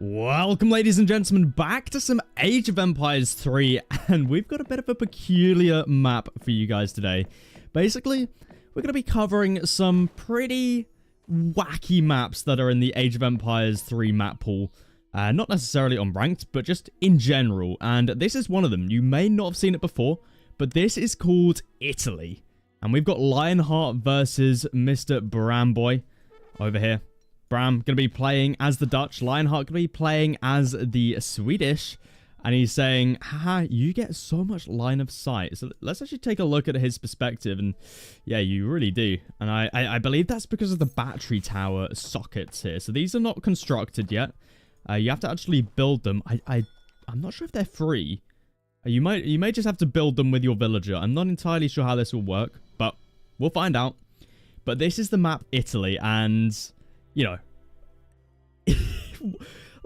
Welcome, ladies and gentlemen, back to some Age of Empires 3, and we've got a bit of a peculiar map for you guys today. Basically, we're going to be covering some pretty wacky maps that are in the Age of Empires 3 map pool. Not necessarily on ranked, but just in general, and this is one of them. You may not have seen it before, but this is called Italy. And we've got Lionheart versus Mr. Bramboy over here. Bram going to be playing as the Dutch. Lionheart going to be playing as the Swedish. And he's saying, haha, you get so much line of sight. So let's actually take a look at his perspective. And yeah, you really do. And I believe that's because of the battery tower sockets here. So these are not constructed yet. You have to actually build them. I'm not sure if they're free. You may just have to build them with your villager. I'm not entirely sure how this will work, but we'll find out. But this is the map Italy, and you know,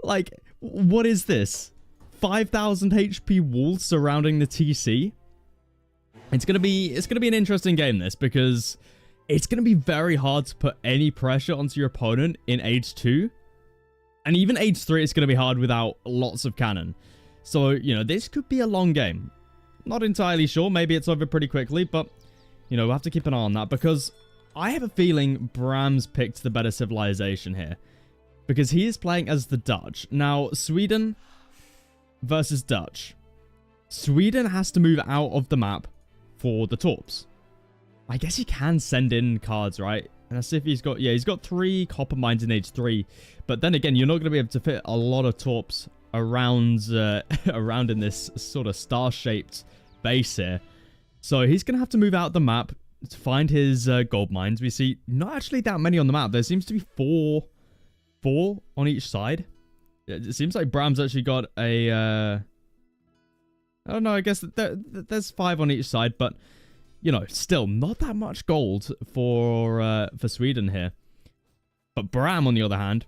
like, what is this? 5,000 HP walls surrounding the TC. It's gonna be an interesting game, this, because it's gonna be very hard to put any pressure onto your opponent in Age 2, and even Age 3 it's gonna be hard without lots of cannon. So, you know, this could be a long game. Not entirely sure. Maybe it's over pretty quickly, but, you know, we'll have to keep an eye on that, because I have a feeling Bram's picked the better civilization here, because he is playing as the Dutch. Now, Sweden versus Dutch. Sweden has to move out of the map for the torps. I guess he can send in cards, right? And let's see if he's got... Yeah, he's got 3 copper mines in Age 3. But then again, you're not going to be able to fit a lot of torps around around in this sort of star-shaped base here. So he's going to have to move out the map to find his gold mines. We see not actually that many on the map. There seems to be four on each side. It seems like Bram's actually got a... I don't know, I guess there's 5 on each side, but, you know, still not that much gold for Sweden here. But Bram, on the other hand,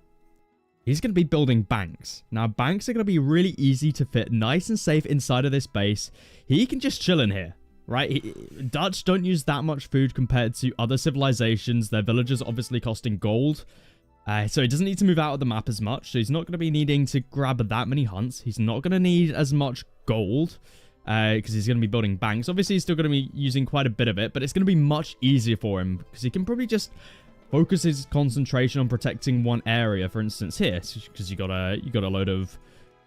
he's going to be building banks. Now, banks are going to be really easy to fit nice and safe inside of this base. He can just chill in here, right? Dutch don't use that much food compared to other civilizations. Their villagers obviously costing gold. So he doesn't need to move out of the map as much. So he's not going to be needing to grab that many hunts. He's not going to need as much gold because he's going to be building banks. Obviously, he's still going to be using quite a bit of it, but it's going to be much easier for him because he can probably just focus his concentration on protecting one area. For instance, here, because you got a load of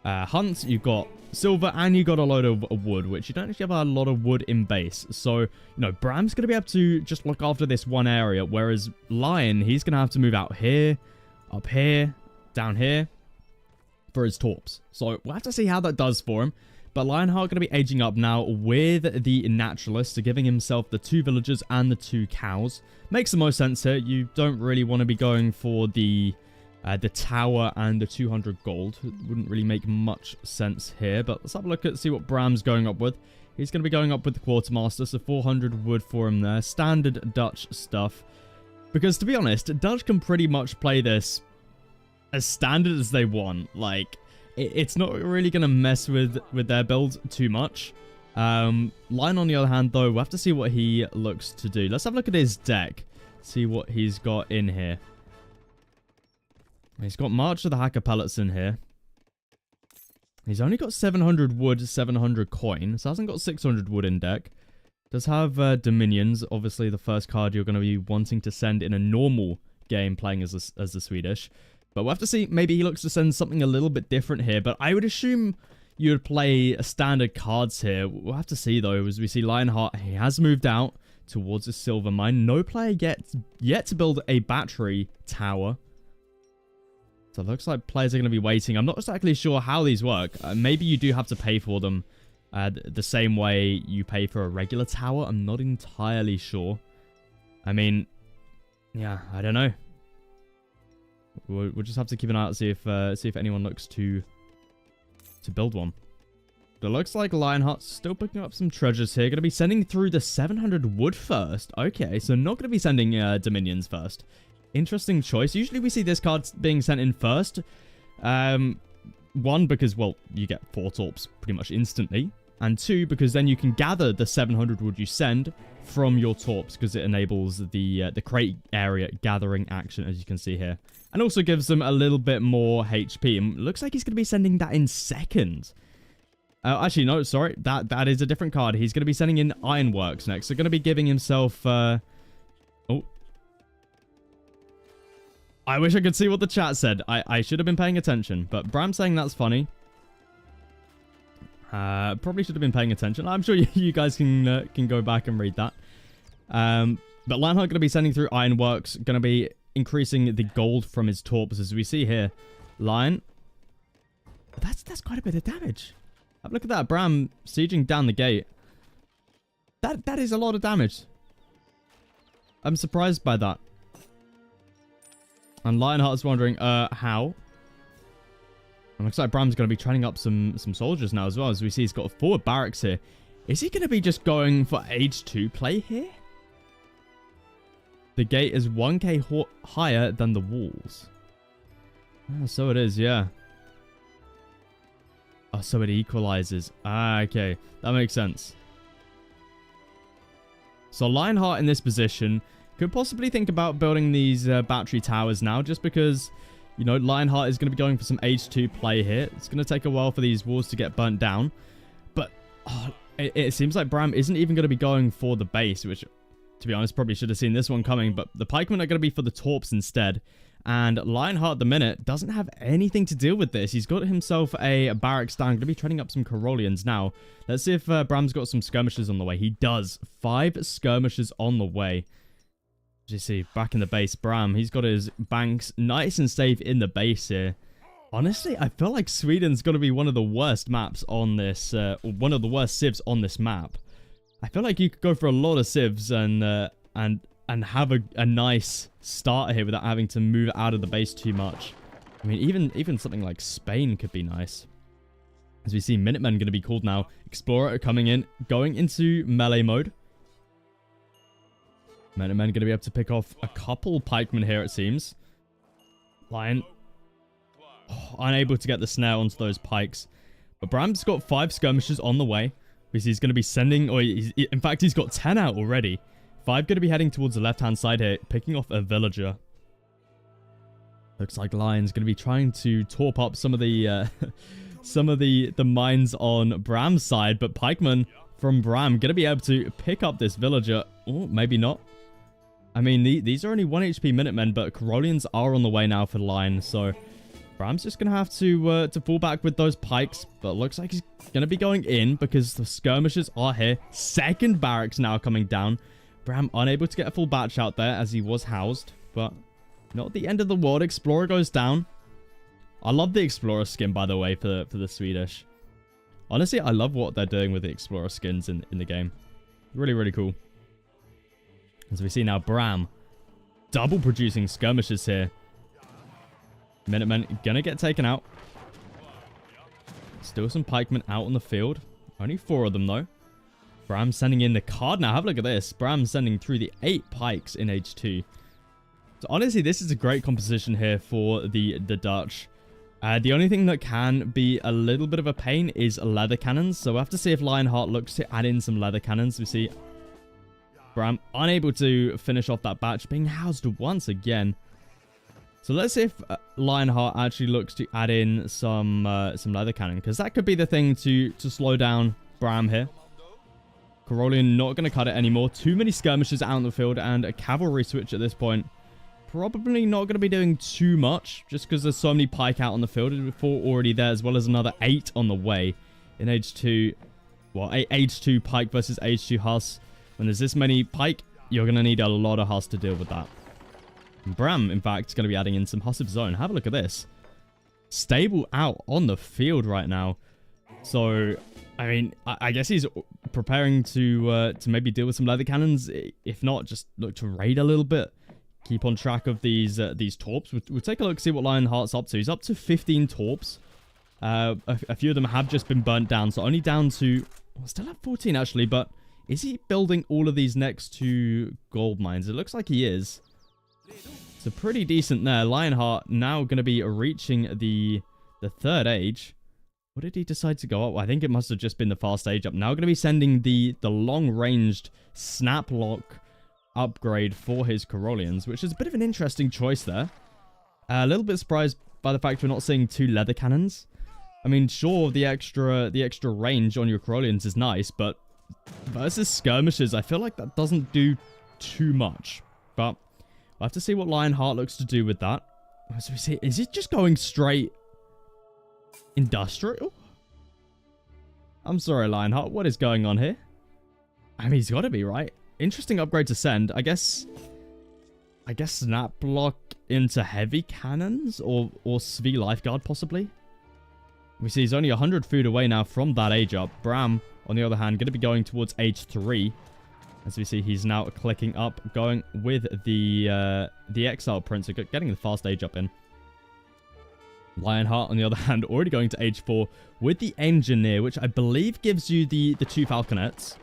hunts, you've got silver, and you got a load of wood, which you don't actually have a lot of wood in base. So, you know, Bram's going to be able to just look after this one area, whereas Lion, he's going to have to move out here, up here, down here for his torps. So we'll have to see how that does for him. But Lionheart going to be aging up now with the Naturalist, so giving himself the 2 villagers and the 2 cows. Makes the most sense here. You don't really want to be going for the tower and the 200 gold. It wouldn't really make much sense here. But let's have a look at see what Bram's going up with. He's going to be going up with the Quartermaster, so 400 wood for him there. Standard Dutch stuff. Because to be honest, Dutch can pretty much play this as standard as they want. Like, it's not really going to mess with their build too much. Lion, on the other hand, though, we'll have to see what he looks to do. Let's have a look at his deck. See what he's got in here. He's got March of the Hacker Pellets in here. He's only got 700 wood, 700 coin. So hasn't got 600 wood in deck. Does have Dominions. Obviously, the first card you're going to be wanting to send in a normal game playing as the Swedish. But we'll have to see. Maybe he looks to send something a little bit different here. But I would assume you would play standard cards here. We'll have to see, though, as we see Lionheart. He has moved out towards a silver mine. No player yet to build a battery tower. So it looks like players are going to be waiting. I'm not exactly sure how these work. Maybe you do have to pay for them the same way you pay for a regular tower. I'm not entirely sure. I mean, yeah, I don't know. We'll just have to keep an eye out, see if anyone looks to build one. But it looks like Lionheart's still picking up some treasures here. Going to be sending through the 700 wood first. Okay, so not going to be sending Dominions first. Interesting choice. Usually we see this card being sent in first. One, because, well, you get 4 torps pretty much instantly. And 2, because then you can gather the 700 wood you send from your torps, because it enables the crate area gathering action, as you can see here. And also gives them a little bit more HP. And looks like he's going to be sending that in second. Actually, no, sorry. That is a different card. He's going to be sending in Ironworks next. So going to be giving himself... oh. I wish I could see what the chat said. I should have been paying attention. But Bram saying that's funny. Probably should have been paying attention. I'm sure you guys can go back and read that. But Lionheart going to be sending through Ironworks. Going to be increasing the gold from his torps, as we see here. Lion. That's quite a bit of damage. Look at that. Bram sieging down the gate. That is a lot of damage. I'm surprised by that. And Lionheart's wondering, how? And looks like Bram's going to be training up some soldiers now as well. As we see, he's got a forward barracks here. Is he going to be just going for age 2 play here? The gate is 1k higher than the walls. Oh, so it is, yeah. Oh, so it equalizes. Ah, okay. That makes sense. So Lionheart in this position could possibly think about building these battery towers now, just because, you know, Lionheart is going to be going for some age 2 play here. It's going to take a while for these walls to get burnt down. But it seems like Bram isn't even going to be going for the base, which, to be honest, probably should have seen this one coming. But the pikemen are going to be for the torps instead. And Lionheart at the minute doesn't have anything to deal with this. He's got himself a barracks down. Going to be trading up some Corollians now. Let's see if Bram's got some skirmishers on the way. He does. 5 skirmishers on the way. As you see, back in the base, Bram, he's got his banks nice and safe in the base here. Honestly, I feel like Sweden's going to be one of the worst maps on this, one of the worst civs on this map. I feel like you could go for a lot of civs and have a nice starter here without having to move out of the base too much. I mean, even something like Spain could be nice. As we see, Minutemen going to be called now. Explorer coming in, going into melee mode. Minutemen going to be able to pick off a couple pikemen here, it seems. Lion, unable to get the snare onto those pikes. But Bram's got 5 skirmishers on the way. Because he's going to be sending... in fact, he's got 10 out already. 5 going to be heading towards the left-hand side here, picking off a villager. Looks like Lion's going to be trying to torp up some of the the mines on Bram's side, but pikemen from Bram going to be able to pick up this villager. Oh, maybe not. I mean, these are only 1 HP Minutemen, but Corollians are on the way now for Lion, so Bram's just going to have to fall back with those pikes, but looks like he's going to be going in because the skirmishers are here. Second barracks now coming down. Bram unable to get a full batch out there as he was housed, but not the end of the world. Explorer goes down. I love the Explorer skin, by the way, for the Swedish. Honestly, I love what they're doing with the Explorer skins in the game. Really, really cool. As we see now, Bram double producing skirmishers here. Minutemen gonna get taken out. Still some pikemen out on the field. Only 4 of them, though. Bram sending in the card now. Have a look at this. Bram sending through the 8 pikes in H2. So honestly, this is a great composition here for the Dutch. The only thing that can be a little bit of a pain is leather cannons. So we'll have to see if Lionheart looks to add in some leather cannons. We see Bram unable to finish off that batch, being housed once again. So let's see if Lionheart actually looks to add in some leather cannon, because that could be the thing to slow down Bram here. Corollian not going to cut it anymore. Too many skirmishers out in the field, and a cavalry switch at this point. Probably not going to be doing too much, just because there's so many pike out on the field. 4 already there, as well as another 8 on the way in H2. Well, H2 pike versus H2 Huss. When there's this many pike, you're going to need a lot of Huss to deal with that. And Bram, in fact, is going to be adding in some Huss of his own. Have a look at this. Stable out on the field right now. So, I mean, I guess he's preparing to maybe deal with some leather cannons. If not, just look to raid a little bit. Keep on track of these torps. We'll take a look, see what Lionheart's up to. He's up to 15 torps. A few of them have just been burnt down, so only down to... Well, still at 14, actually, but is he building all of these next to gold mines? It looks like he is. So pretty decent there. Lionheart now going to be reaching the 3rd age. What did he decide to go up? I think it must have just been the fast age up. Now we're going to be sending the long-ranged snap lock upgrade for his Corollians, which is a bit of an interesting choice there. A little bit surprised by the fact we're not seeing 2 leather cannons. I mean, sure, the extra range on your Corollians is nice, but versus skirmishers, I feel like that doesn't do too much. But we'll have to see what Lionheart looks to do with that. As we see, is it just going straight industrial? I'm sorry, Lionheart. What is going on here? I mean, he's got to be, right? Interesting upgrade to send. I guess snap block into heavy cannons or Svi Lifeguard, possibly. We see he's only 100 food away now from that age up. Bram, on the other hand, going to be going towards age 3. As we see, he's now clicking up, going with the Exile Prince, so getting the fast age up in. Lionheart, on the other hand, already going to age 4 with the Engineer, which I believe gives you the 2 Falconets,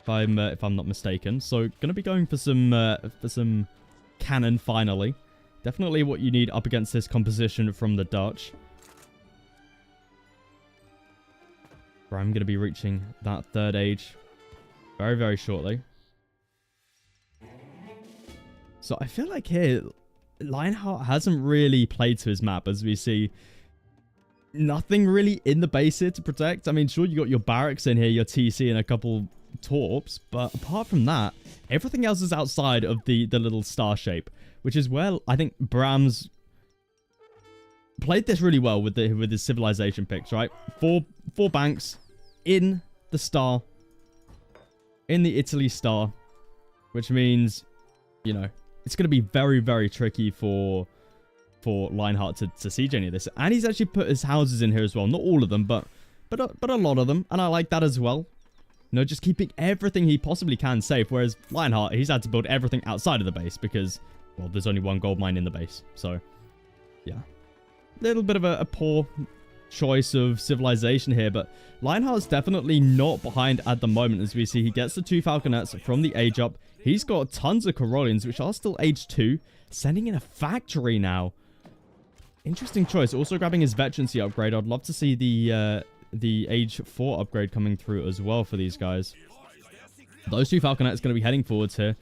if I'm not mistaken. So, going to be going for some cannon finally. Definitely what you need up against this composition from the Dutch. Where I'm going to be reaching that 3rd age very, very shortly. So I feel like here, Lionheart hasn't really played to his map, as we see nothing really in the base here to protect. I mean, sure, you got your barracks in here, your TC, and a couple torps, but apart from that, everything else is outside of the little star shape, which is where I think Bram's played this really well with his civilization picks, right? Four banks in the star, in the Italy star, which means, you know, it's going to be very, very tricky for Lionheart to siege any of this. And he's actually put his houses in here as well. Not all of them, but a lot of them. And I like that as well. You know, just keeping everything he possibly can safe. Whereas Lionheart, he's had to build everything outside of the base because, well, there's only 1 gold mine in the base. So, yeah. Little bit of a poor choice of civilization here, but Lionheart's definitely not behind at the moment. As we see, he gets the 2 Falconets from the age up. He's got tons of Corollians, which are still age 2, sending in a factory now. Interesting choice. Also grabbing his veterancy upgrade. I'd love to see the age 4 upgrade coming through as well for these guys. Those 2 Falconets going to be heading forwards here.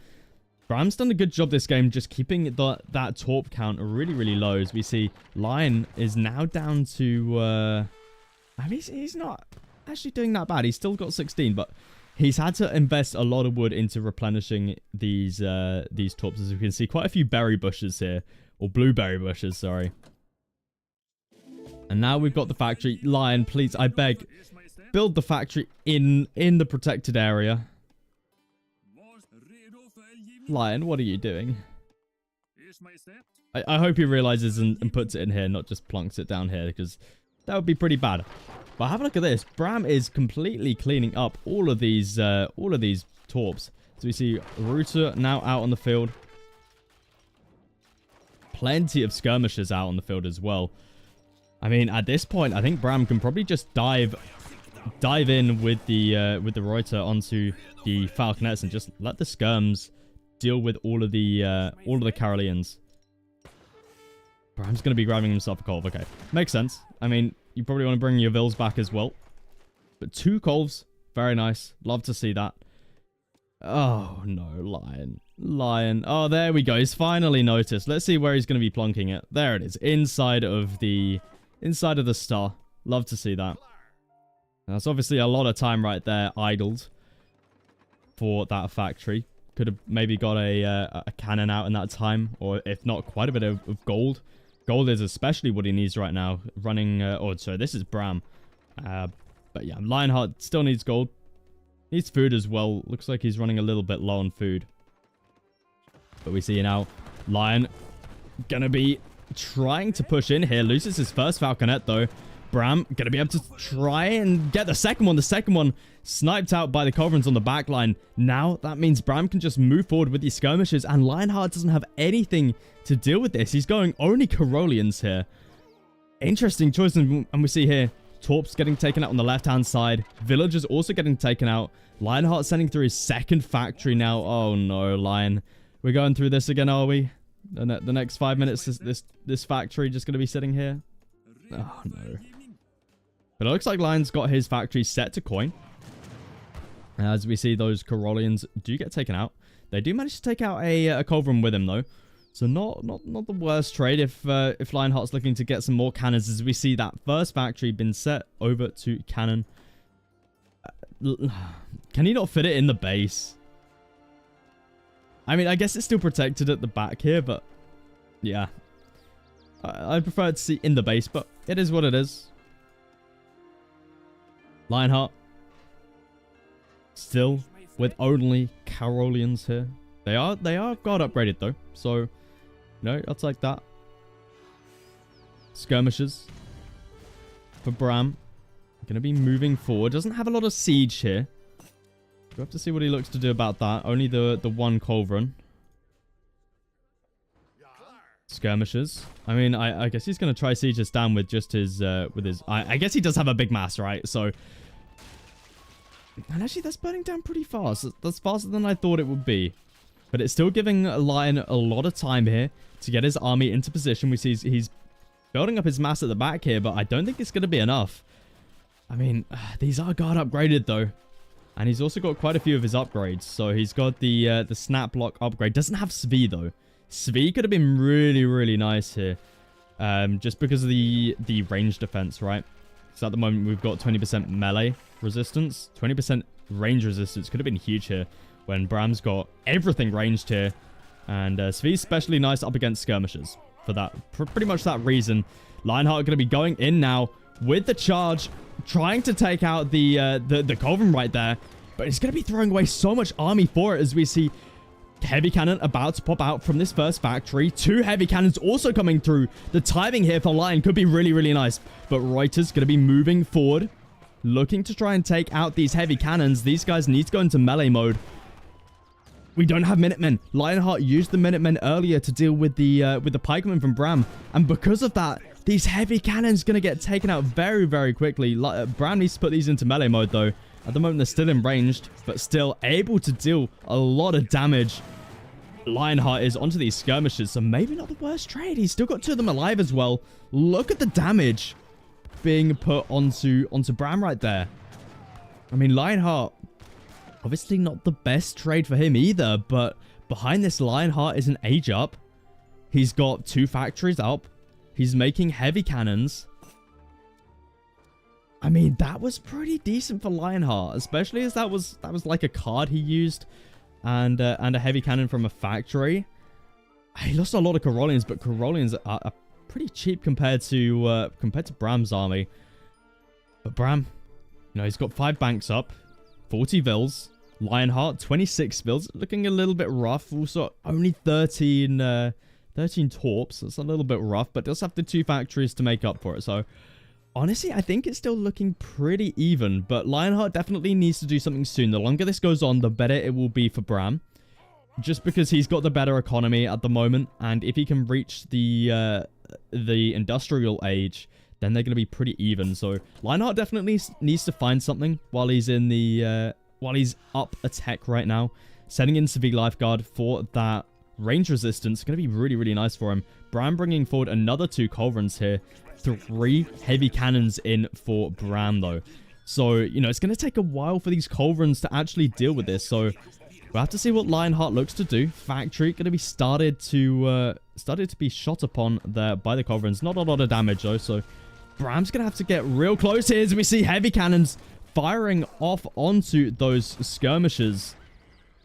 Bram's done a good job this game, just keeping that torp count really, really low. As we see, Lion is now down to... I mean, he's not actually doing that bad. He's still got 16, but he's had to invest a lot of wood into replenishing these torps. As you can see, quite a few berry bushes here. Or blueberry bushes, sorry. And now we've got the factory. Lion, please, I beg, build the factory in the protected area. Lion, what are you doing? I hope he realizes and puts it in here, not just plonks it down here, because that would be pretty bad. But have a look at this. Bram is completely cleaning up all of these torps. So we see Router now out on the field. Plenty of skirmishers out on the field as well. I mean, at this point, I think Bram can probably just dive in with the Reuter onto the Falconets and just let the skirms deal with all of the Carolians. Bram's going to be grabbing himself a Colv. Okay, makes sense. I mean, you probably want to bring your Vils back as well. But 2 Colvs, very nice. Love to see that. Oh, no, Lion. Lion. Oh, there we go. He's finally noticed. Let's see where he's going to be plonking it. There it is. Inside of the star. Love to see that. That's obviously a lot of time right there idled for that factory. Could have maybe got a cannon out in that time, or if not, quite a bit of gold. Gold is especially what he needs right now. Running, sorry, this is Bram. But yeah, Lionheart still needs gold. Needs food as well. Looks like he's running a little bit low on food. But we see now, Lion gonna be trying to push in here. Loses his first Falconet though. Bram gonna be able to try and get the second one. The second one sniped out by the Culverins on the back line. Now that means Bram can just move forward with these skirmishes, and Lionheart doesn't have anything to deal with this. He's going only Corollians here. Interesting choice, and we see here Torps getting taken out on the left-hand side. Villagers also getting taken out. Lionheart sending through his second factory now. Oh no, Lion. We're going through this again, are we? The next 5 minutes, this factory just going to be sitting here? Oh no. But it looks like Lion's got his factory set to coin. As we see, those Corollians do get taken out. They do manage to take out a Culverin with him, though. So not the worst trade if Lionheart's looking to get some more cannons. As we see that first factory been set over to cannon. Can he not fit it in the base? I mean, I guess it's still protected at the back here, but yeah. I prefer to see in the base, but it is what it is. Lionheart. Still with only Carolians here. They are guard upgraded though. So, no, I'll take that. Skirmishers. For Bram. Gonna be moving forward. Doesn't have a lot of siege here. We'll have to see what he looks to do about that. Only the one Culverin. Skirmishers. I mean, I guess he's gonna try siege this down with just his I guess he does have a big mass, right? So, and actually that's burning down pretty fast. That's faster than I thought it would be. But it's still giving Lion a lot of time here to get his army into position. We see he's building up his mass at the back here, but I don't think it's gonna be enough. I mean, these are guard upgraded though. And he's also got quite a few of his upgrades. So he's got the snap block upgrade. Doesn't have Svi though. Svi could have been really, really nice here. Just because of the range defense, right? So at the moment we've got 20% melee resistance. 20% range resistance. Could have been huge here. When Bram's got everything ranged here. And Svi's especially nice up against skirmishers. For that, for pretty much that reason. Lionheart going to be going in now with the charge. Trying to take out the Culverin right there. But he's going to be throwing away so much army for it as we see heavy cannon about to pop out from this first factory. 2 heavy cannons also coming through. The timing here for Lion could be really, really nice. But Reuter's going to be moving forward. Looking to try and take out these heavy cannons. These guys need to go into melee mode. We don't have Minutemen. Lionheart used the Minutemen earlier to deal with the pikemen from Bram. And because of that, these heavy cannons going to get taken out very, very quickly. Bram needs to put these into melee mode, though. At the moment, they're still in ranged, but still able to deal a lot of damage. Lionheart is onto these skirmishers, so maybe not the worst trade. He's still got 2 of them alive as well. Look at the damage being put onto Bram right there. I mean, Lionheart, obviously not the best trade for him either, but behind this Lionheart is an age up. He's got 2 factories up. He's making heavy cannons. I mean, that was pretty decent for Lionheart, especially as that was like a card he used, and a heavy cannon from a factory. He lost a lot of Corollians, but Corollians are pretty cheap compared to Bram's army. But Bram, you know, he's got 5 banks up, 40 vills. Lionheart 26 vills, looking a little bit rough. Also, only 13 torps. That's a little bit rough, but does have the 2 factories to make up for it. So, honestly, I think it's still looking pretty even, but Lionheart definitely needs to do something soon. The longer this goes on, the better it will be for Bram. Just because he's got the better economy at the moment, and if he can reach the industrial age, then they're going to be pretty even. So, Lionheart definitely needs to find something while he's in the while he's up a tech right now. Setting in Civic Lifeguard for that range resistance is going to be really, really nice for him. Bram bringing forward another 2 Culverins here. 3 heavy cannons in for Bram, though. So, you know, it's going to take a while for these Culverins to actually deal with this. So, we'll have to see what Lionheart looks to do. Factory going to be started to be shot upon there by the Culverins. Not a lot of damage, though. So, Bram's going to have to get real close here as we see heavy cannons firing off onto those skirmishers.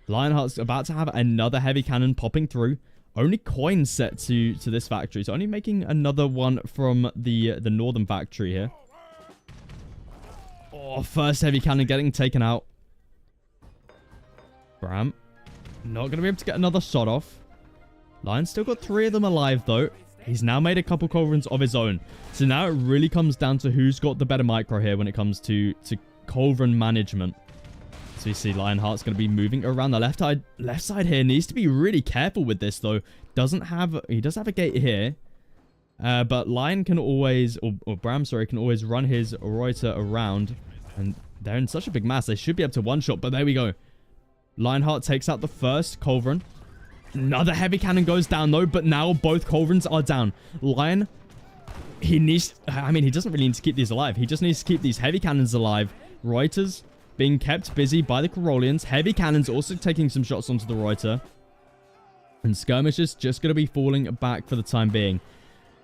Lionheart's about to have another heavy cannon popping through. Only coins set to this factory. So only making another one from the northern factory here. Oh, first heavy cannon getting taken out. Bram not going to be able to get another shot off. Lion's still got 3 of them alive, though. He's now made a couple Culverins of his own. So now it really comes down to who's got the better micro here when it comes to Culverin management. So you see Lionheart's going to be moving around the left side here. Needs to be really careful with this, though. He does have a gate here. But Lion can always, or Bram, sorry, can always run his Reuter around. And they're in such a big mass. They should be able to one-shot, but there we go. Lionheart takes out the first Culverin. Another heavy cannon goes down, though, but now both Culverins are down. Lion he needs... I mean, he doesn't really need to keep these alive. He just needs to keep these heavy cannons alive. Reuters being kept busy by the Corollians. Heavy cannons also taking some shots onto the Reuter. And skirmishers just going to be falling back for the time being.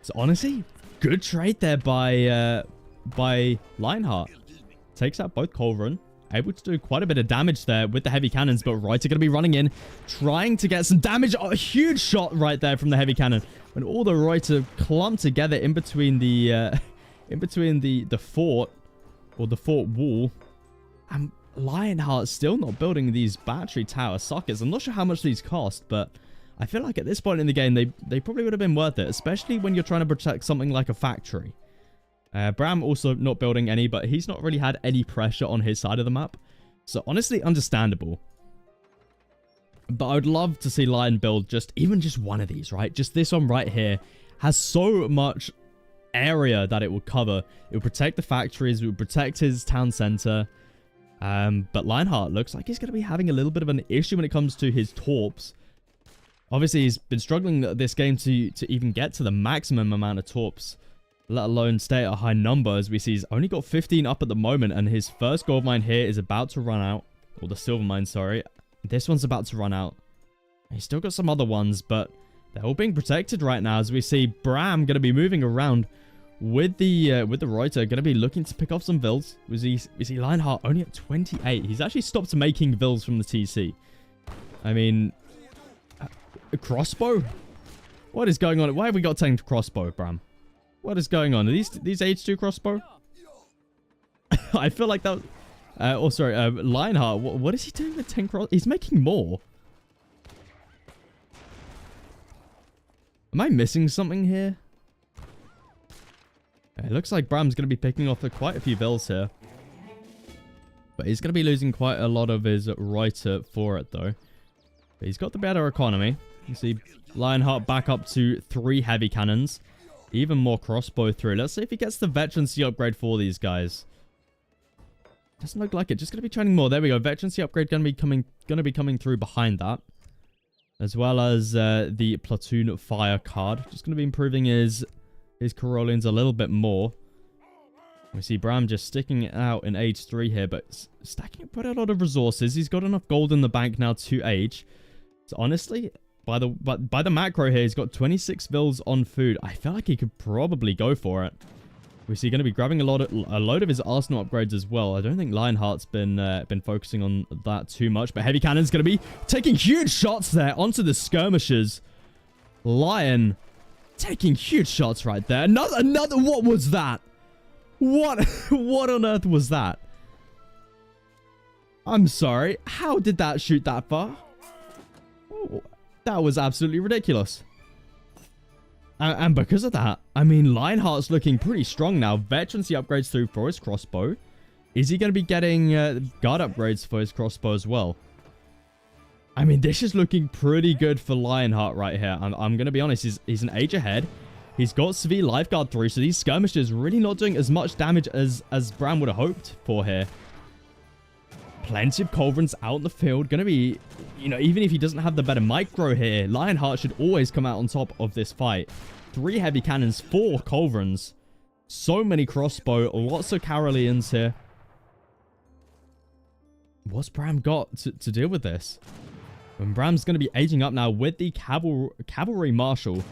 So honestly, good trade there by Lionheart. Takes out both Culverin. Able to do quite a bit of damage there with the heavy cannons, but Reuter going to be running in, trying to get some damage. Oh, a huge shot right there from the heavy cannon. When all the Reuter clump together in between the fort, or the fort wall. And Lionheart's still not building these battery tower sockets. I'm not sure how much these cost, but I feel like at this point in the game, they probably would have been worth it, especially when you're trying to protect something like a factory. Bram also not building any, but he's not really had any pressure on his side of the map. So honestly, understandable. But I would love to see Lion build even just one of these, right? Just this one right here has so much area that it will cover. It will protect the factories, it will protect his town center. But Lionheart looks like he's going to be having a little bit of an issue when it comes to his torps. Obviously, he's been struggling this game to even get to the maximum amount of torps, let alone stay at a high number. As we see, he's only got 15 up at the moment, and his first gold mine here is about to run out. Or the silver mine, sorry. This one's about to run out. He's still got some other ones, but they're all being protected right now. As we see Bram going to be moving around with the Reuter, going to be looking to pick off some vills. Is he Lionheart only at 28? He's actually stopped making vills from the TC. I mean, a crossbow? What is going on? Why have we got 10 crossbow, Bram? What is going on? Are these H2 crossbow? I feel like that... oh, sorry. Lionheart, what is he doing with 10 cross... He's making more. Am I missing something here? It looks like Bram's going to be picking off quite a few vills here. But he's going to be losing quite a lot of his Reuter for it, though. But he's got the better economy. You see Lionheart back up to 3 heavy cannons. Even more crossbow through. Let's see if he gets the veterancy upgrade for these guys. Doesn't look like it. Just going to be training more. There we go. Veterancy upgrade going to be coming through behind that. As well as the platoon fire card. Just going to be improving his Corollians a little bit more. We see Bram just sticking it out in age 3 here, but stacking up quite a lot of resources. He's got enough gold in the bank now to age. So honestly, by the macro here, he's got 26 vills on food. I feel like he could probably go for it. We see going to be grabbing a load of his arsenal upgrades as well. I don't think Lionheart's been focusing on that too much, but heavy cannon's going to be taking huge shots there onto the skirmishers. Lion taking huge shots right there. Another. What was that? What on earth was that? I'm sorry. How did that shoot that far? Oh, that was absolutely ridiculous. And because of that, I mean, Lionheart's looking pretty strong now. Veterancy upgrades through for his crossbow. Is he going to be getting guard upgrades for his crossbow as well? I mean, this is looking pretty good for Lionheart right here. I'm going to be honest, he's an age ahead. He's got severe lifeguard through, so these skirmishers really not doing as much damage as Bram would have hoped for here. Plenty of culverins out in the field. Going to be, you know, even if he doesn't have the better micro here, Lionheart should always come out on top of this fight. 3 heavy cannons, 4 culverins. So many crossbow, lots of Corollians here. What's Bram got to deal with this? And Bram's going to be aging up now with the cavalry marshal.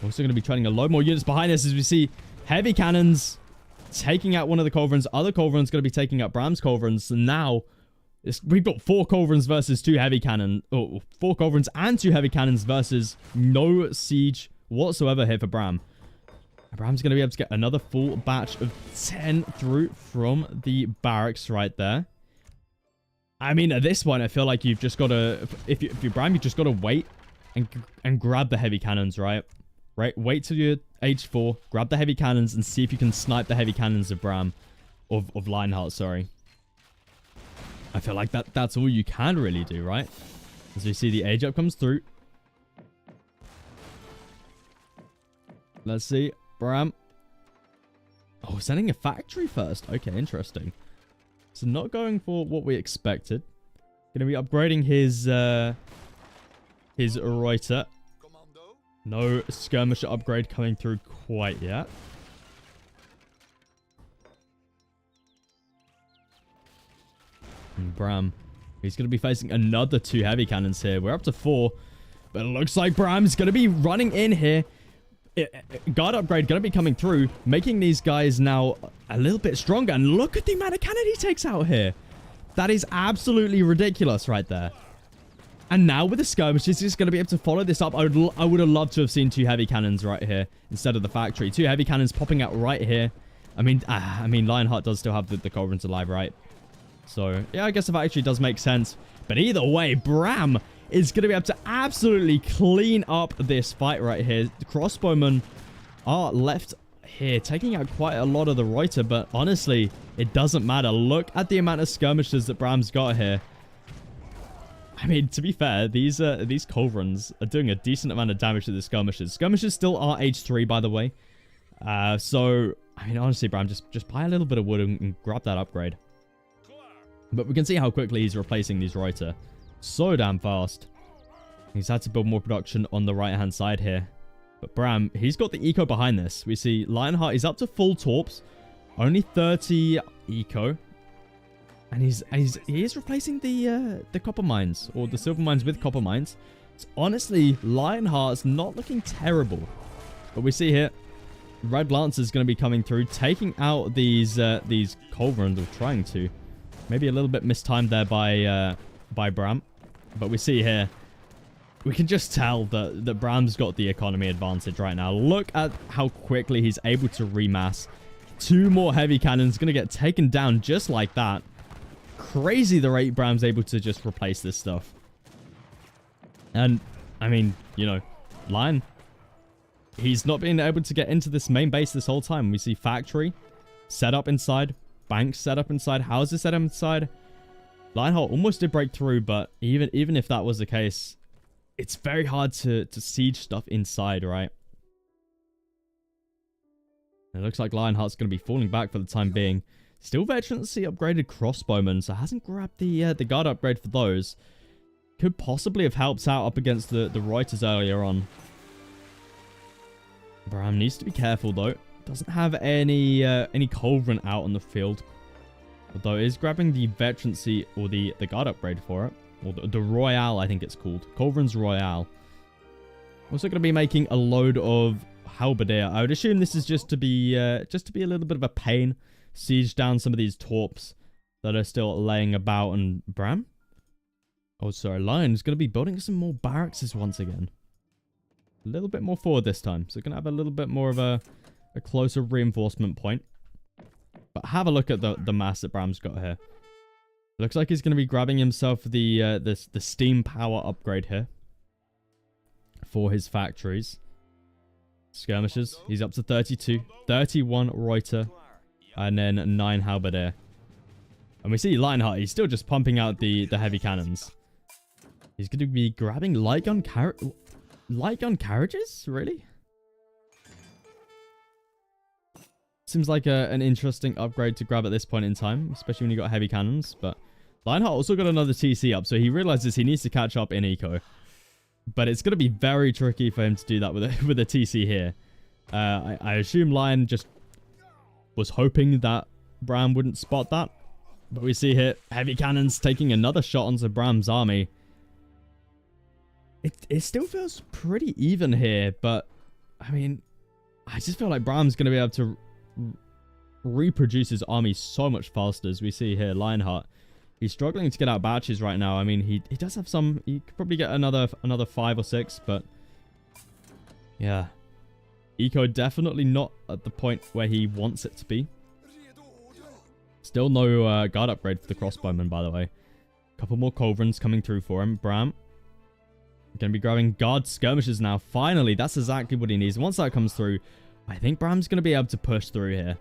Also going to be training a load more units behind us as we see heavy cannons taking out one of the culverins. Other culverins going to be taking out Bram's culverins. So now we've got 4 culverins versus 2 heavy cannon. Oh, 4 culverins and 2 heavy cannons versus no siege whatsoever here for Bram. Bram's going to be able to get another full batch of 10 through from the barracks right there. I mean, at this point, I feel like you've just got to... If you're Bram, you've just got to wait and grab the heavy cannons, right? Right? Wait till you're age 4, grab the heavy cannons, and see if you can snipe the heavy cannons of Bram. Of Lionheart, sorry. I feel like that's all you can really do, right? As we see the age up comes through. Let's see. Bram. Oh, sending a factory first. Okay, interesting. So not going for what we expected. Going to be upgrading his Reuter. No skirmisher upgrade coming through quite yet. And Bram, he's going to be facing another 2 heavy cannons here. We're up to 4. But it looks like Bram's going to be running in here. Guard upgrade going to be coming through, making these guys now a little bit stronger. And look at the amount of cannon he takes out here. That is absolutely ridiculous right there. And now with the skirmishers, he's going to be able to follow this up. I would have loved to have seen 2 heavy cannons right here instead of the factory. 2 heavy cannons popping out right here. I mean, Lionheart does still have the culverins alive, right? So, yeah, I guess the factory does make sense. But either way, Bram is going to be able to absolutely clean up this fight right here. The crossbowmen are left here, taking out quite a lot of the Reuter, but honestly, it doesn't matter. Look at the amount of skirmishers that Bram's got here. I mean, to be fair, these culverins are doing a decent amount of damage to the skirmishers. Skirmishers still are age 3, by the way. So, I mean, honestly, Bram, just buy a little bit of wood and grab that upgrade. But we can see how quickly he's replacing these Reuter. So damn fast. He's had to build more production on the right-hand side here. But Bram, he's got the eco behind this. We see Lionheart, he's up to full torps. Only 30 eco. And he is replacing the copper mines, or the silver mines with copper mines. So honestly, Lionheart's not looking terrible. But we see here, Red Lance is going to be coming through, taking out these culverins, or trying to. Maybe a little bit mistimed there by Bram. But we see here, we can just tell that Bram's got the economy advantage right now. Look at how quickly he's able to remass. 2 more heavy cannons going to get taken down just like that. Crazy the rate Bram's able to just replace this stuff. And, I mean, you know, Lion, he's not been able to get into this main base this whole time. We see factory set up inside, banks set up inside, houses set up inside. Lionheart almost did break through, but even if that was the case, it's very hard to siege stuff inside, right? It looks like Lionheart's going to be falling back for the time being. Still veterancy upgraded crossbowmen, so hasn't grabbed the guard upgrade for those. Could possibly have helped out up against the Reuters earlier on. Bram needs to be careful though. Doesn't have any culverin out on the field. Although it is grabbing the veterancy or the guard upgrade for it. Or the Royale, I think it's called. Culverin's Royale. Also going to be making a load of halberdier. I would assume this is just to be a little bit of a pain. Siege down some of these torps that are still laying about. And Bram? Oh, sorry. Lion's going to be building some more barracks once again. A little bit more forward this time. So going to have a little bit more of a closer reinforcement point. But have a look at the mass that Bram's got here. Looks like he's going to be grabbing himself the steam power upgrade here for his factories. Skirmishers, he's up to 32, 31 Reuter, and then 9 halberdier. And we see Lionheart, he's still just pumping out the heavy cannons. He's going to be grabbing light gun carriages? Really? Seems like an interesting upgrade to grab at this point in time, especially when you got heavy cannons. But Lionheart also got another TC up, so he realizes he needs to catch up in eco. But it's going to be very tricky for him to do that with a TC here. I assume Lion just was hoping that Bram wouldn't spot that. But we see here, heavy cannons taking another shot onto Bram's army. It still feels pretty even here, but I mean, I just feel like Bram's going to be able to reproduce his army so much faster. As we see here, Lionheart, he's struggling to get out batches right now. I mean, he does have some. He could probably get another 5 or 6, but yeah, eco definitely not at the point where he wants it to be. Still no guard upgrade for the crossbowman, by the way. A couple more culverins coming through for him. Bram going to be grabbing guard skirmishers now. Finally, that's exactly what he needs. Once that comes through, I think Bram's going to be able to push through here.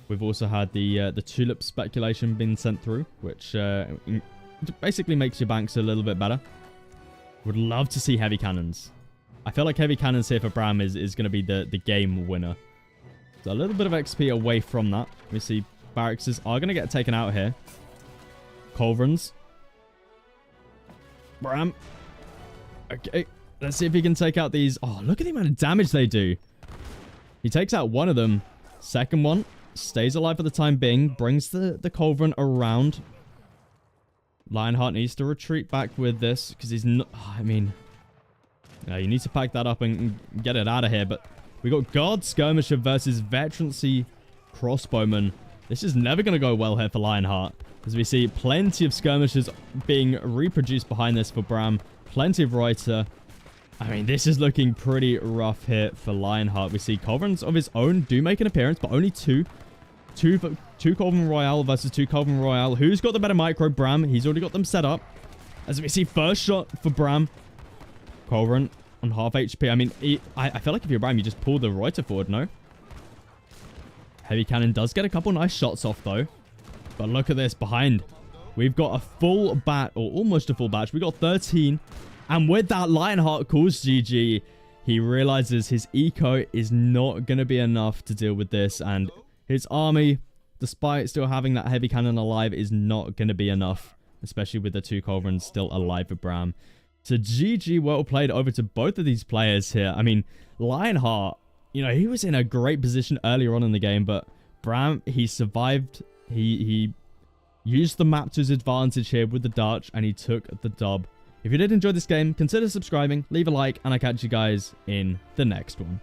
We've also had the tulip speculation being sent through, which basically makes your banks a little bit better. Would love to see heavy cannons. I feel like heavy cannons here for Bram is going to be the game winner. So a little bit of XP away from that. We see barracks are going to get taken out here. Culverins. Bram. Okay, let's see if he can take out these. Oh, look at the amount of damage they do. He takes out one of them. Second one stays alive for the time being. Brings the culverin around. Lionheart needs to retreat back with this because he's not... I mean... Yeah, you need to pack that up and get it out of here. But we got Guard Skirmisher versus Veterancy Crossbowman. This is never going to go well here for Lionheart. As we see plenty of skirmishers being reproduced behind this for Bram. Plenty of Reuter. I mean, this is looking pretty rough here for Lionheart. We see culverins of his own do make an appearance, but only two. Two Culverin Royale versus two Culverin Royale. Who's got the better micro? Bram. He's already got them set up. As we see first shot for Bram. Culverin on half HP. I mean, I feel like if you're Bram, you just pull the Reuter forward, no? Heavy Cannon does get a couple nice shots off, though. But look at this behind. We've got a full bat, or almost a full batch. We got 13. And with that, Lionheart calls GG. He realizes his eco is not going to be enough to deal with this. And his army, despite still having that heavy cannon alive, is not going to be enough. Especially with the two culverins still alive for Bram. So GG, well played over to both of these players here. I mean, Lionheart, you know, he was in a great position earlier on in the game. But Bram, he survived. He used the map to his advantage here with the Dutch. And he took the dub. If you did enjoy this game, consider subscribing, leave a like, and I'll catch you guys in the next one.